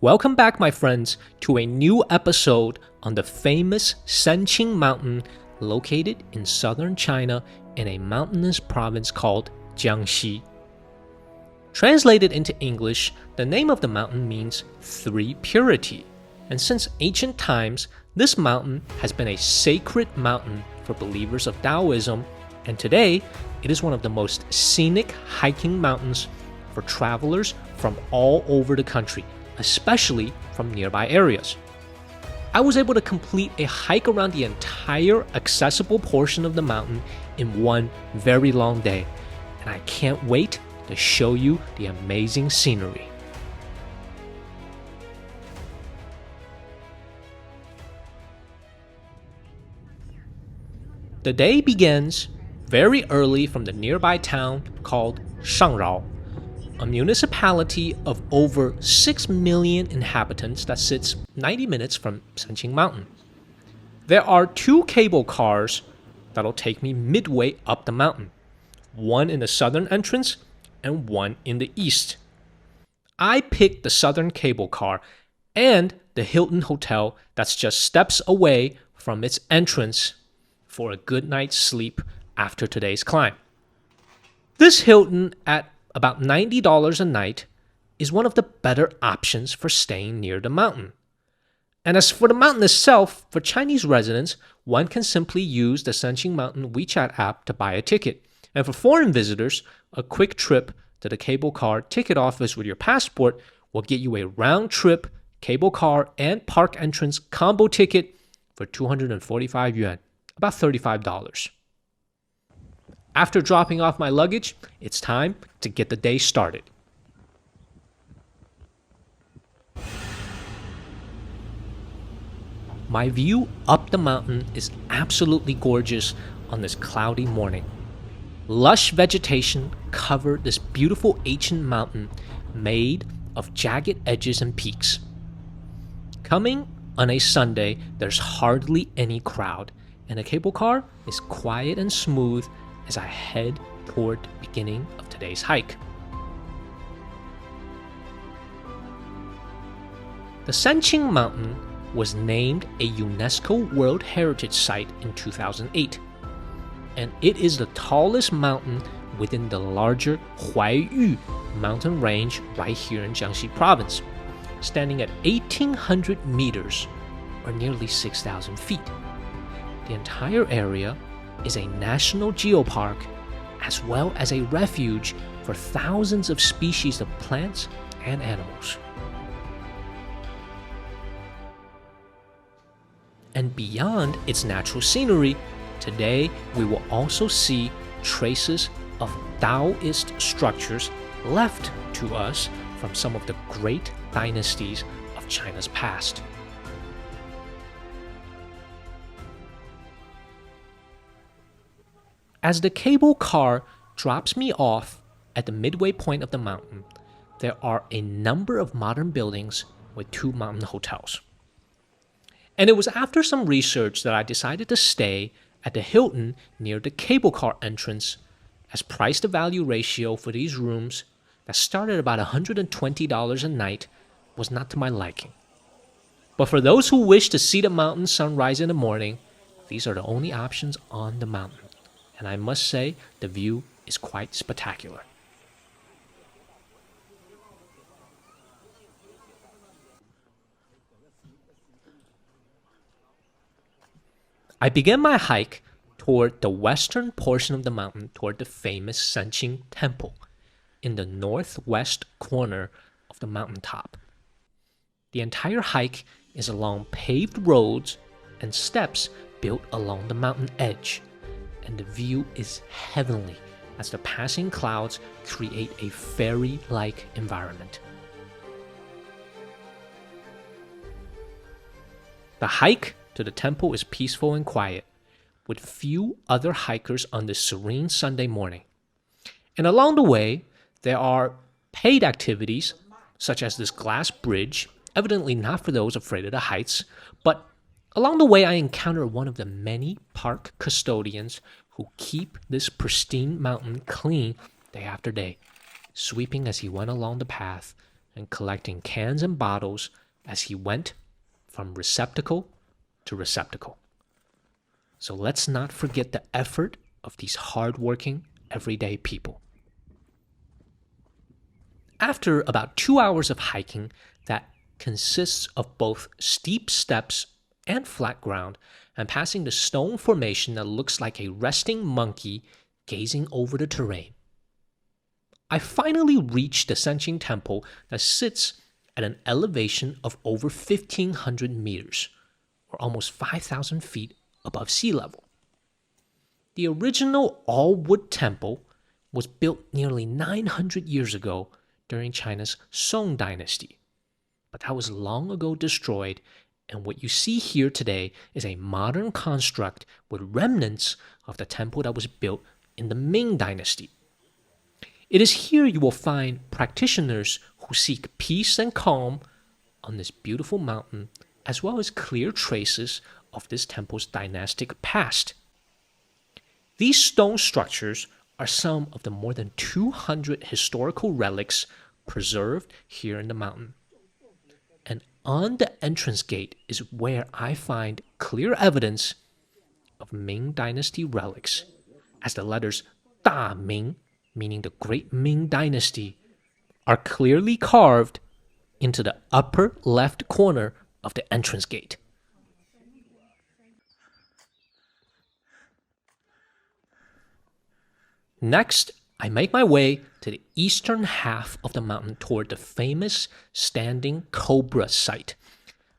Welcome back, my friends, to a new episode on the famous Sanqing mountain located in southern China in a mountainous province called Jiangxi. Translated into English, the name of the mountain means three purity, and since ancient times, this mountain has been a sacred mountain for believers of Taoism, and today it is one of the most scenic hiking mountains for travelers from all over the country, especially from nearby areas. I was able to complete a hike around the entire accessible portion of the mountain in one very long day, and I can't wait to show you the amazing scenery. The day begins very early from the nearby town called Shangrao, a municipality of over 6 million inhabitants that sits 90 minutes from Sanqing Mountain. There are two cable cars that'll take me midway up the mountain, one in the southern entrance and one in the east. I picked the southern cable car and the Hilton Hotel that's just steps away from its entrance for a good night's sleep after today's climb. This Hilton at about $90 a night is one of the better options for staying near the mountain. And as for the mountain itself, for Chinese residents, one can simply use the Sanqing Mountain WeChat app to buy a ticket. And for foreign visitors, a quick trip to the cable car ticket office with your passport will get you a round-trip cable car and park entrance combo ticket for 245 yuan, about $35. After dropping off my luggage, it's time to get the day started. My view up the mountain is absolutely gorgeous on this cloudy morning. Lush vegetation cover this beautiful ancient mountain made of jagged edges and peaks. Coming on a Sunday, there's hardly any crowd, and the cable car is quiet and smooth as I head toward the beginning of today's hike. The Sanqing Mountain was named a UNESCO World Heritage Site in 2008, and it is the tallest mountain within the larger Huaiyu mountain range right here in Jiangxi province, standing at 1,800 meters or nearly 6,000 feet. The entire area is a national geopark as well as a refuge for thousands of species of plants and animals. And beyond its natural scenery, today we will also see traces of Taoist structures left to us from some of the great dynasties of China's past. As the cable car drops me off at the midway point of the mountain, there are a number of modern buildings with two mountain hotels. And it was after some research that I decided to stay at the Hilton near the cable car entrance, as price-to-value ratio for these rooms that started at about $120 a night was not to my liking. But for those who wish to see the mountain sunrise in the morning, these are the only options on the mountain. And I must say, the view is quite spectacular. I began my hike toward the western portion of the mountain toward the famous Sanqing Temple in the northwest corner of the mountaintop. The entire hike is along paved roads and steps built along the mountain edge, and the view is heavenly as the passing clouds create a fairy-like environment. The hike to the temple is peaceful and quiet, with few other hikers on this serene Sunday morning. And along the way, there are paid activities, such as this glass bridge, evidently not for those afraid of the heights, but along the way I encountered one of the many park custodians who keep this pristine mountain clean day after day, sweeping as he went along the path and collecting cans and bottles as he went from receptacle to receptacle. So let's not forget the effort of these hardworking, everyday people. After about 2 hours of hiking that consists of both steep steps and flat ground, and passing the stone formation that looks like a resting monkey gazing over the terrain, I finally reached the Sanqing temple that sits at an elevation of over 1,500 meters, or almost 5,000 feet above sea level. The original all-wood temple was built nearly 900 years ago during China's Song dynasty, but that was long ago destroyed, and what you see here today is a modern construct with remnants of the temple that was built in the Ming dynasty. It is here you will find practitioners who seek peace and calm on this beautiful mountain, as well as clear traces of this temple's dynastic past. These stone structures are some of the more than 200 historical relics preserved here in the mountain. And on the entrance gate is where I find clear evidence of Ming Dynasty relics, as the letters Da Ming, meaning the Great Ming Dynasty, are clearly carved into the upper left corner of the entrance gate. Next, I make my way to the eastern half of the mountain toward the famous Standing Cobra site,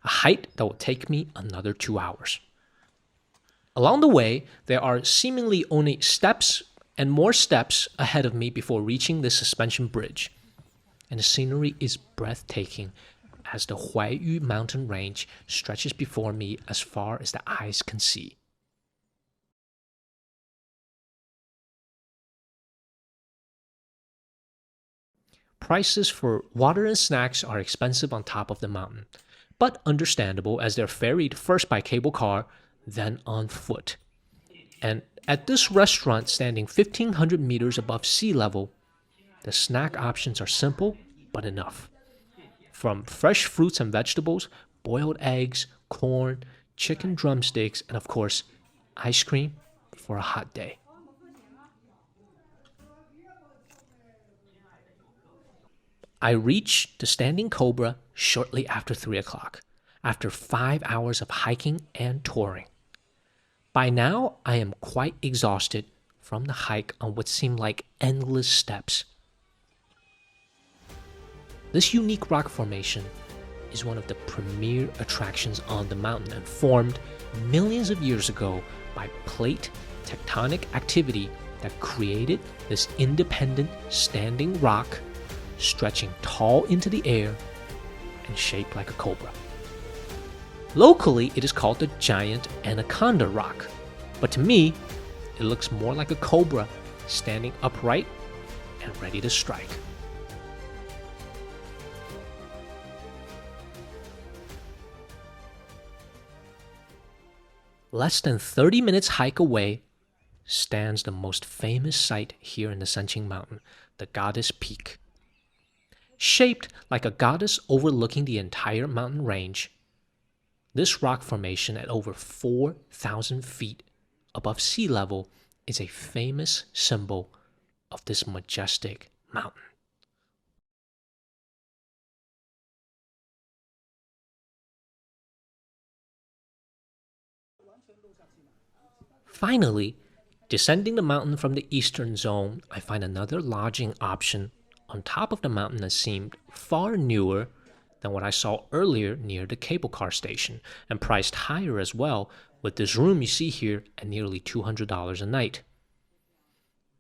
a hike that will take me another 2 hours. Along the way, there are seemingly only steps and more steps ahead of me before reaching the suspension bridge, and the scenery is breathtaking as the Huaiyu mountain range stretches before me as far as the eyes can see. Prices for water and snacks are expensive on top of the mountain, but understandable as they're ferried first by cable car, then on foot. And at this restaurant standing 1,500 meters above sea level, the snack options are simple but enough. From fresh fruits and vegetables, boiled eggs, corn, chicken drumsticks, and of course, ice cream for a hot day. I reached the Standing Cobra shortly after 3 o'clock, after 5 hours of hiking and touring. By now, I am quite exhausted from the hike on what seemed like endless steps. This unique rock formation is one of the premier attractions on the mountain and formed millions of years ago by plate tectonic activity that created this independent standing rock stretching tall into the air and shaped like a cobra. Locally, it is called the Giant Anaconda Rock, but to me, it looks more like a cobra standing upright and ready to strike. Less than 30 minutes hike away stands the most famous site here in the Sanqing Mountain, the Goddess Peak. Shaped like a goddess overlooking the entire mountain range, this rock formation at over 4,000 feet above sea level is a famous symbol of this majestic mountain. Finally, descending the mountain from the eastern zone, I find another lodging option on top of the mountain that seemed far newer than what I saw earlier near the cable car station, and priced higher as well, with this room you see here at nearly $200 a night.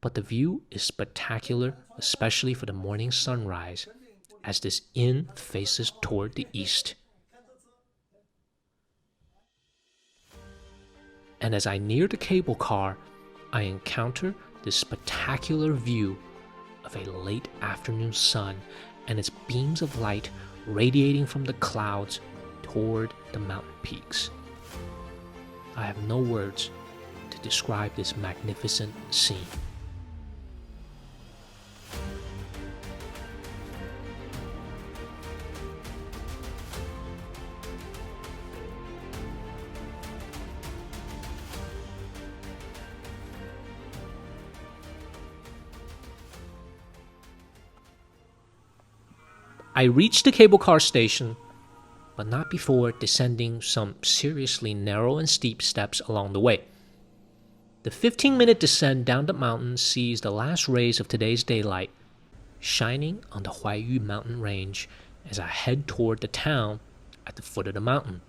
But the view is spectacular, especially for the morning sunrise, as this inn faces toward the east. And as I near the cable car, I encounter this spectacular view of a late afternoon sun and its beams of light radiating from the clouds toward the mountain peaks. I have no words to describe this magnificent scene. I reached the cable car station, but not before descending some seriously narrow and steep steps along the way. The 15-minute descent down the mountain sees the last rays of today's daylight shining on the Huaiyu mountain range as I head toward the town at the foot of the mountain.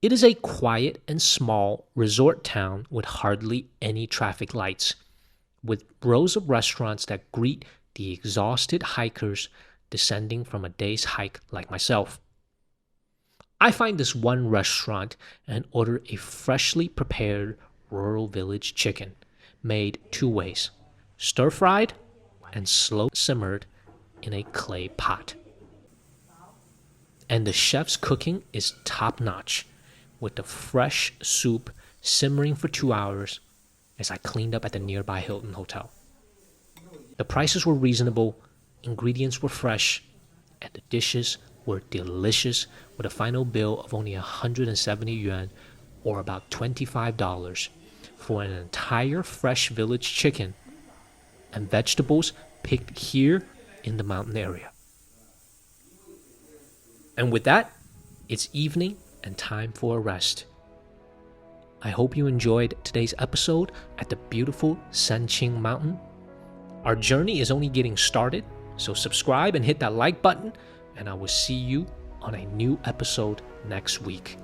It is a quiet and small resort town with hardly any traffic lights, with rows of restaurants that greet the exhausted hikers descending from a day's hike like myself. I find this one restaurant and order a freshly prepared rural village chicken made two ways, stir-fried and slow-simmered in a clay pot. And the chef's cooking is top-notch, with the fresh soup simmering for 2 hours as I cleaned up at the nearby Hilton Hotel. The prices were reasonable, ingredients were fresh, and the dishes were delicious, with a final bill of only 170 yuan, or about $25, for an entire fresh village chicken and vegetables picked here in the mountain area. And with that, it's evening and time for a rest. I hope you enjoyed today's episode at the beautiful Sanqing mountain. Our journey is only getting started, so subscribe and hit that like button, and I will see you on a new episode next week.